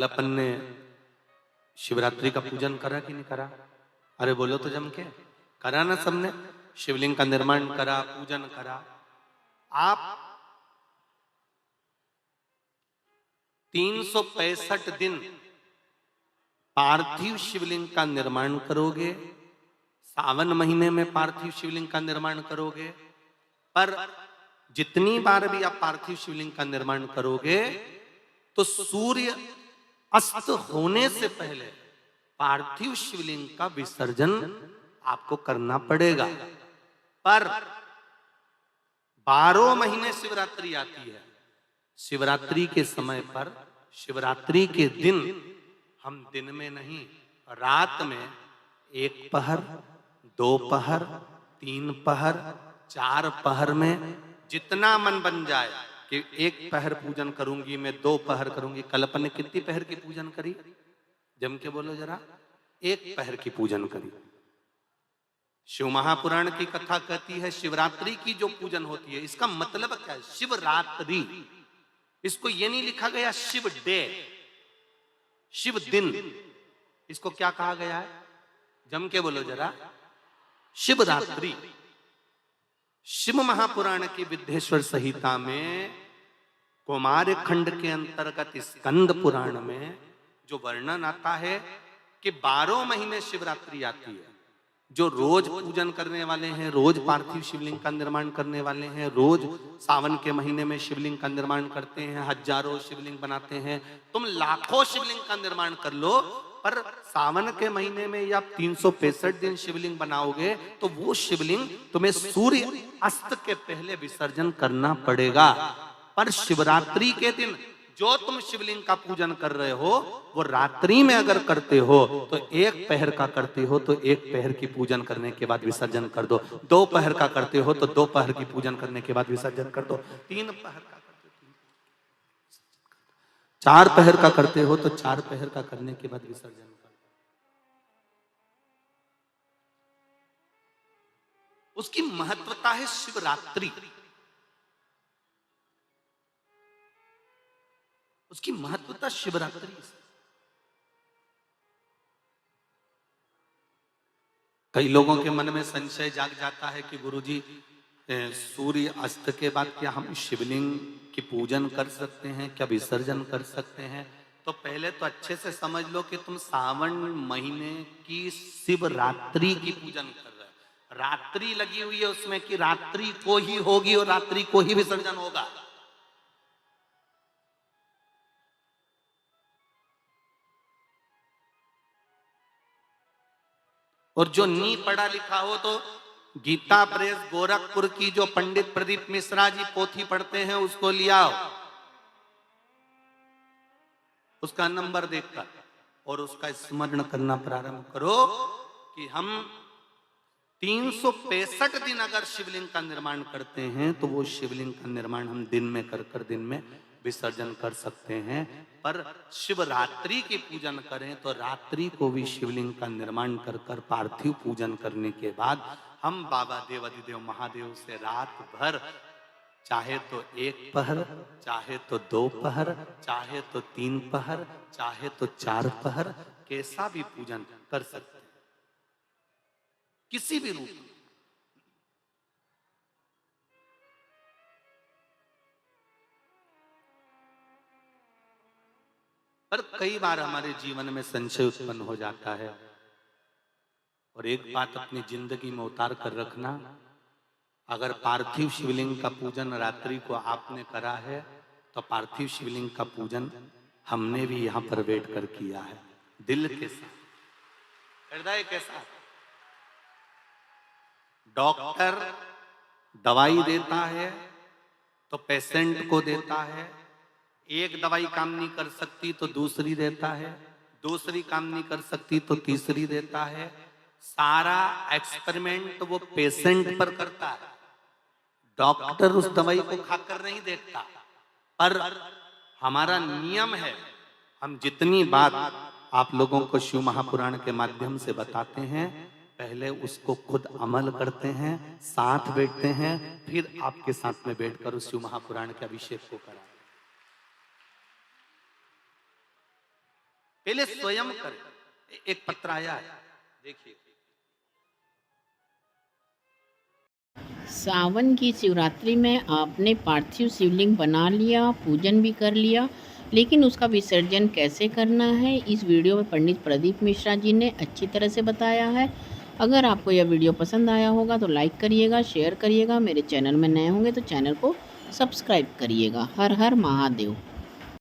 कल अपन ने शिवरात्रि का पूजन करा कि नहीं करा? अरे बोलो तो जम के, करा ना सबने? शिवलिंग का निर्माण करा, पूजन करा। आप 365 दिन पार्थिव शिवलिंग का निर्माण करोगे, सावन महीने में पार्थिव शिवलिंग का निर्माण करोगे, पर जितनी बार भी आप पार्थिव शिवलिंग का निर्माण करोगे तो सूर्य अस्त होने से पहले पार्थिव शिवलिंग का विसर्जन आपको करना पड़ेगा। पर 12 महीने शिवरात्रि आती है। शिवरात्रि के समय पर, शिवरात्रि के दिन हम दिन में नहीं, रात में 1 पहर, 2 पहर, 3 पहर, 4 पहर में जितना मन बन जाए कि 1 पहर पूजन करूंगी मैं, 2 पहर करूंगी। कल अपन ने कितनी पहर की पूजन करी? जम के बोलो जरा। 1 पहर की पूजन करी। शिव महापुराण की कथा कहती है शिवरात्रि की जो पूजन होती है, इसका मतलब क्या है? शिवरात्रि, इसको ये नहीं लिखा गया शिव डे, शिव दिन। इसको क्या कहा गया है? जम के बोलो जरा। शिवरात्रि। शिव महापुराण की विद्येश्वर संहिता में कुमार खंड के अंतर्गत स्कंद पुराण में जो वर्णन आता है कि 12 महीने शिवरात्रि आती है। जो रोज पूजन करने वाले हैं, रोज पार्थिव शिवलिंग का निर्माण करने वाले हैं, रोज सावन के महीने में शिवलिंग का निर्माण करते हैं, हजारों शिवलिंग बनाते हैं। तुम लाखों शिवलिंग का निर्माण कर लो, पर सावन के महीने में या 365 दिन शिवलिंग बनाओगे तो वो शिवलिंग तुम्हें सूर्य अस्त के पहले विसर्जन करना पड़ेगा। पर शिवरात्रि के दिन जो तुम शिवलिंग का पूजन कर रहे हो, वो रात्रि में अगर करते हो तो 1 पहर का करते हो तो 1 पहर की पूजन करने के बाद विसर्जन कर दो। 2 पहर का करते हो तो 2 पहर की पूजन करने के बाद विसर्जन कर दो। 3 पहर का करते हो, 4 पहर का करते हो तो 4 पहर का करने के बाद विसर्जन कर दो। उसकी महत्वता है शिवरात्रि, उसकी महत्वता शिवरात्रि से। कई लोगों के मन में संशय जाग जाता है कि गुरुजी, सूर्य अस्त के बाद क्या हम शिवलिंग की पूजन कर सकते हैं, क्या विसर्जन कर सकते हैं? तो पहले तो अच्छे से समझ लो कि तुम सावन महीने की शिवरात्रि की पूजन कर रहे हो। रात्रि लगी हुई है उसमें कि रात्रि को ही होगी और रात्रि को ही विसर्जन होगा। और जो नी पढ़ा लिखा हो तो गीता प्रेस गोरखपुर की जो पंडित प्रदीप मिश्रा जी पोथी पढ़ते हैं उसको लियाओ, उसका नंबर देखकर, और उसका स्मरण करना प्रारंभ करो कि हम 365 दिन अगर शिवलिंग का निर्माण करते हैं तो वो शिवलिंग का निर्माण हम दिन में कर दिन में विसर्जन कर सकते हैं। पर शिवरात्रि की पूजन करें तो रात्रि को भी शिवलिंग का निर्माण कर पार्थिव पूजन करने के बाद हम बाबा देवाधिदेव महादेव से रात भर, चाहे तो 1 पहर, चाहे तो 2 पहर, चाहे तो 3 पहर, चाहे तो 4 पहर, कैसा भी पूजन कर सकते हैं, किसी भी रूप में। पर कई बार हमारे जीवन में संशय उत्पन्न हो जाता है, और एक बात अपनी जिंदगी में उतार कर रखना, अगर पार्थिव शिवलिंग का पूजन रात्रि को आपने करा है तो पार्थिव शिवलिंग का पूजन हमने भी यहां पर बैठ कर किया है, दिल के साथ, हृदय के साथ। डॉक्टर दवाई देता है तो पेशेंट को देता है, एक दवाई काम नहीं कर सकती तो दूसरी देता है, दूसरी काम नहीं कर सकती तो तीसरी देता है। सारा एक्सपेरिमेंट वो पेशेंट पर करता है, डॉक्टर उस दवाई को खाकर नहीं देखता। पर हमारा नियम है, हम जितनी बात आप लोगों को शिव महापुराण के माध्यम से बताते हैं, पहले उसको खुद अमल करते हैं, साथ बैठते हैं, फिर आपके साथ में बैठकर उस शिव महापुराण के अभिषेक को कराते हैं। पहले स्वयं करें। एक पत्र आया है, देखिए। सावन की शिवरात्रि में आपने पार्थिव शिवलिंग बना लिया, पूजन भी कर लिया, लेकिन उसका विसर्जन कैसे करना है, इस वीडियो में पंडित प्रदीप मिश्रा जी ने अच्छी तरह से बताया है। अगर आपको यह वीडियो पसंद आया होगा तो लाइक करिएगा, शेयर करिएगा। मेरे चैनल में नए होंगे तो चैनल को सब्सक्राइब करिएगा। हर हर महादेव।